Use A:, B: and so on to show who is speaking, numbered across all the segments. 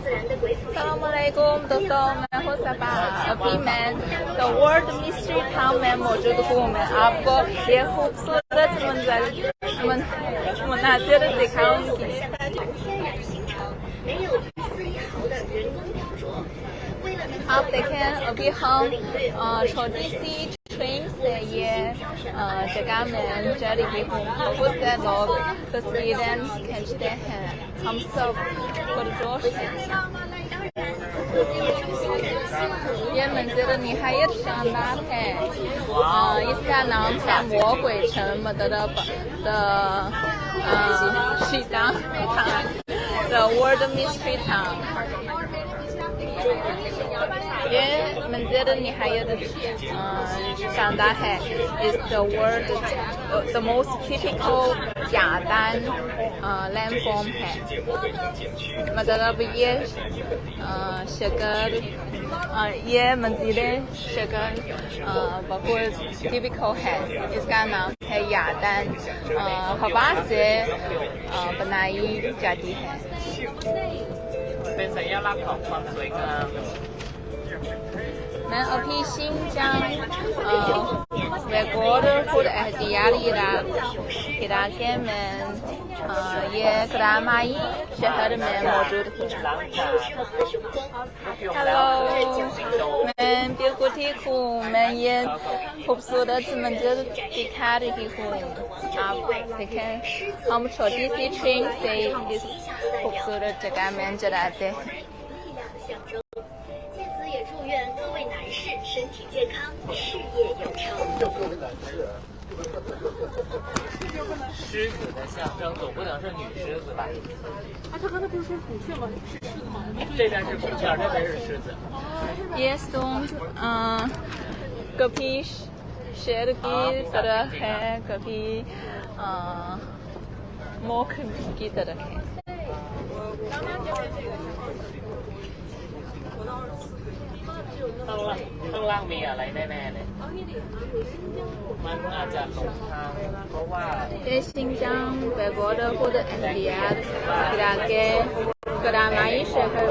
A: Assalamualaikum दोस्तों मैं हूँ सबा अभी मैं द वर्ल्ड मिस्ट्री टाउन में मौजूद हूँ मैं आपको ये खूबसूरत मनाजिर दिखाऊंगी आप देखें अभी हम छोटी सी ट्रेन से ये जगह में जा रही हूँ बहुत से लोग तस्वीरें खींचते हैं हम सब पुरजोश हैं ये मंजिल निहायत शानदार है इसका नाम है मोगुइचन मतलब शीतांग The World Mystery Town ये मंजिल निहायत शानदार है is the most typical यादान लैंडफॉर्म है मतलब ये शक्ल ये मंजिलें शक्ल बहुत typical है इसका नाम है यादान हवा से बनाई जाती है
B: เป็นสัญลักษณ์ของความสวยงาม
A: मैं अभी शिनजांग रिकॉर्ड खुद एहतियात इलाके में ये करामाई शहर में मौजूद हूँ हेलो मैं बिल्कुल ठीक हूँ मैं ये खूबसूरत मंजिल दिखा रही हूँ आप देखें हम छोटी सी ट्रेन से इस खूबसूरत जगह में चलाते हैं
C: 身体健康，事业有成。
B: 狮子的象征总不能是女狮子吧？
D: 他刚才不是说孔雀吗？是狮子吗？
B: 这边是孔雀，这边是狮子。
A: ये स्टोन कभी शेर की तरह है कभी मोख की तरह है
B: ข้างล่างมีอะไรแน่ๆเลยมันน่าจะหลงทางเพราะว่า
A: ये शिनजांग रिकॉर्ड खुद एहतियात इलाके करामाई शहर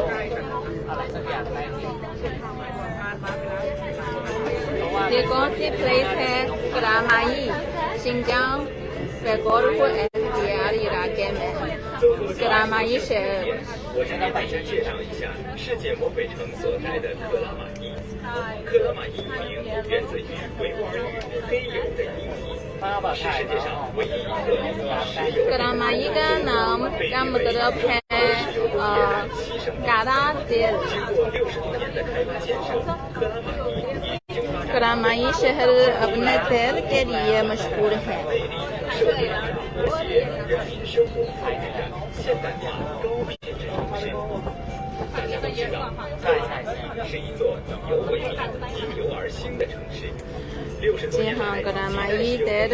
B: อะไรสักอย่างได้ที่
A: ये कौन सी प्लेस है करामाई शिनजांग रिकॉर्ड खुद एहतियात इलाके में करामाई शहर
E: 我向大家介绍一下世界魔鬼城所在的克拉玛依。克拉玛依一名源自于维吾尔语“黑人”的意义，是世界上唯一一个以石油
A: करामाई का नाम का मतलब है कारा दिल
E: 经过65年的开发建设，克拉玛依已经发展
A: करामाई शहर अपने तेल के लिए मशहूर है
E: 设计了和谐人民生活态度的现代化高品质城市。大家都知道，克拉玛依是一座以油为名、因油而兴的城市。60多
A: जी
E: 年
A: हाँ
E: 来，
A: करामाई तेल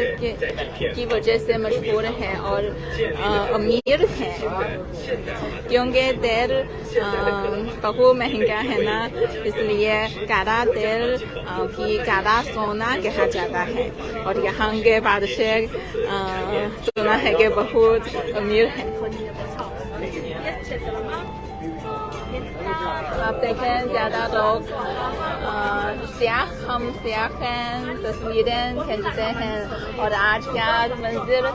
A: की वजह से मशहूर है और अमीर है क्योंकि तेल बहुत महंगा है ना इसलिए काला तेल की काला सोना कहा जाता है और यहाँ के बादशाह सुना है कि बहुत अमीर है आप देखें ज़्यादा लोग हम सियाह हैं तस्वीरें खींचते हैं और आज का मंजिल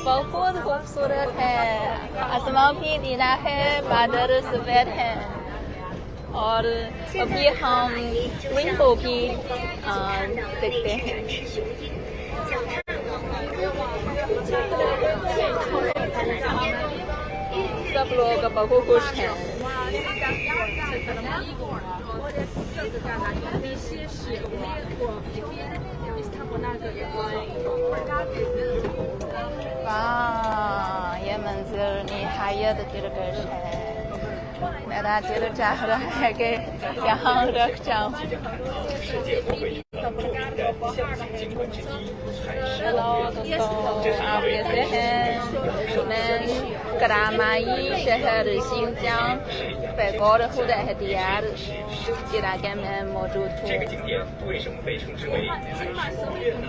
A: बहुत खूबसूरत है आसमान भी नीला है बादल सफेद हैं और अभी हम रेनबो भी देखते हैं सब लोग बहुत खुश हैं ये मंजिल निहायत दिलकश है मेरा दिल चाह रहा है कि यहाँ रख जाऊं
E: 世界魔鬼城著名的象形景观之一海狮
A: हेलो दोस्तों आप कैसे हैं मैं करामाई शहर शिनजांग रिकॉर्ड खुद एहतियात इलाके में मौजूद
E: 这
A: हूँ
E: 个景点为什么被称之为海狮公园呢？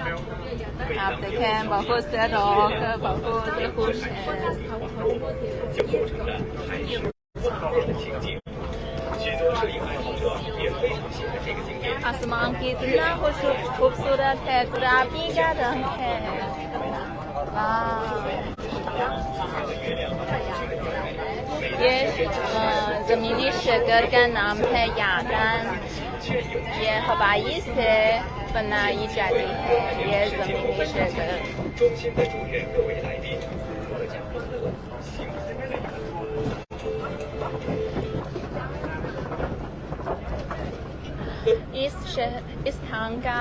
E: 为
A: आप
E: 了
A: देखें बहुत से लोग बहुत खुश हैं
E: 就构成了海狮4号店的情景。
A: कितना खूबसूरत है गुलाबी का रंग है वाह ये ज़मीनी शक्कर का नाम है यादान ये हवाई से बनाई जाती है ये ज़मीनी शक्कर
E: 衷心的祝愿各位来宾获奖欢乐，幸福快乐。
A: इस स्थान का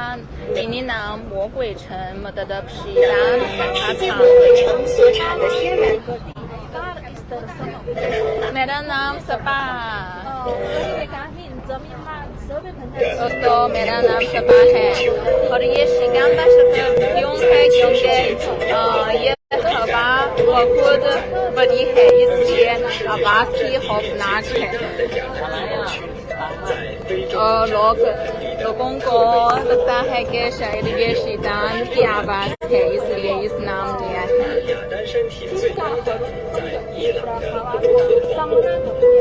A: मीनी नाम 魔鬼城 मतलब श्रीराम
C: 世界魔鬼城所产的天然
A: मेरा नाम सपा दोस्तों मेरा नाम सपा है और ये शिकांबा शक्कर क्यों है क्योंकि ये हवा बहुत बड़ी है इसलिए आवाज भी खौफनाक है और लोगों को लगता है कि शायद ये शैतान की आवाज है इसलिए इस नाम दिया है
E: 雅丹山体最高的在伊朗的布鲁克峰，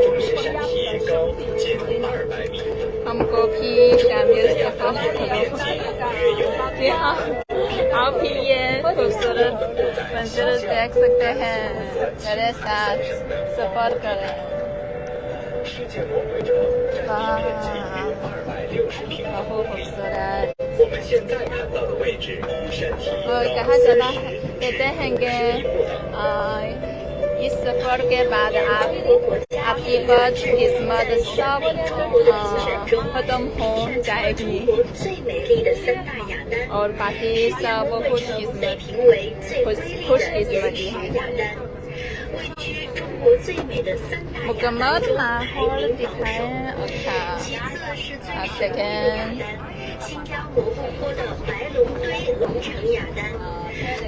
E: 峰势山体高近200米，
A: हमको भी शामिल सफर
E: 面积约有
A: आप भी ये खूबसूरत मंजर देख सकते हैं मेरे साथ सफर करें
E: 世界魔鬼城占地面积约260平方公里。 我们现在看到的位置，山体
A: और कहा चला कहते हैं कि इस सफर के बाद आपकी किस्मत सब खत्म हो जाएगी
C: 最美丽的三大雅丹
A: और बाकी सब
C: 被
A: खुशकिस्मत
C: 评为最美丽的原始雅丹，位居中国最美的三大雅丹
A: मुकम्मल माहौल दिखाएं अच्छा
C: 其次是最
A: आप
C: 神秘的雅
A: देखें
C: 丹，新疆蘑菇坡的白龙堆龙城雅丹，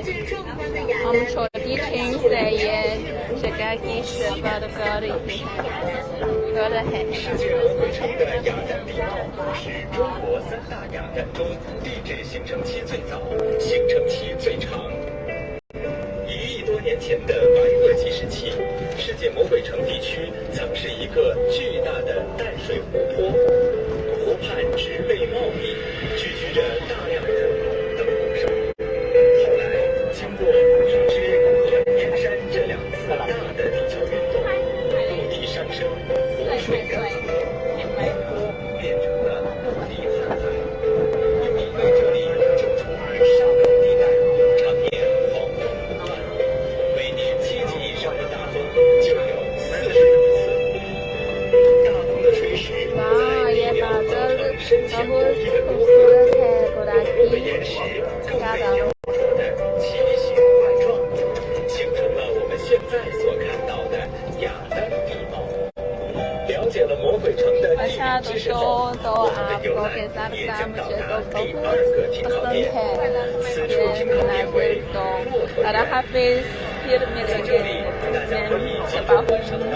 C: 最壮观的雅
A: हम
C: 丹。
A: छोटी ट्रेन से ये जगह की सफर कर रहे हैं
E: 世界魔鬼城的雅丹地貌是中国三大雅丹中地质形成期最早、形成期最长。1亿多年前的白垩纪时期，世界魔鬼城地区曾是一个巨大的淡水湖泊，湖畔植被茂密，聚居着大量的等古生物。后来，经过明支和燕山这2次大的地壳运动，陆地上升，湖水干涸，湖泊变成了陆地瀚海。又因为这里就处于沙坑地带，常年狂风不断，每年7级以上的大风就有40多次。大风的吹蚀在
A: वाह
E: 地
A: ये
E: 表造
A: बादल
E: 成深浅
A: बहुत
E: 不一的沟壑。
A: खूबसूरत है
E: 我们
A: गुलाबी
E: 岩石更
A: क्या
E: 被
A: दाम
E: 雕琢的奇形怪状，形成了我们现在所看到的雅丹地貌。了解了魔鬼城的地
A: अच्छा
E: 理知识后，
A: दोस्तों तो
E: 我们的游
A: आपको
E: 览
A: के साथ
E: 也
A: साथ
E: 将到
A: मुझे
E: 达
A: तो
E: 第2
A: बहुत
E: 个停靠
A: पसंद
E: 点。
A: है
E: 此处
A: ये
E: 停靠点为
A: मुनाजिर तो
E: 骆驼
A: अल्लाह
E: 岩。
A: हाफिज फिर
E: 在这
A: मिलेंगे
E: 里，大家可以
A: मैं
E: 亲
A: सपा
E: 自观赏到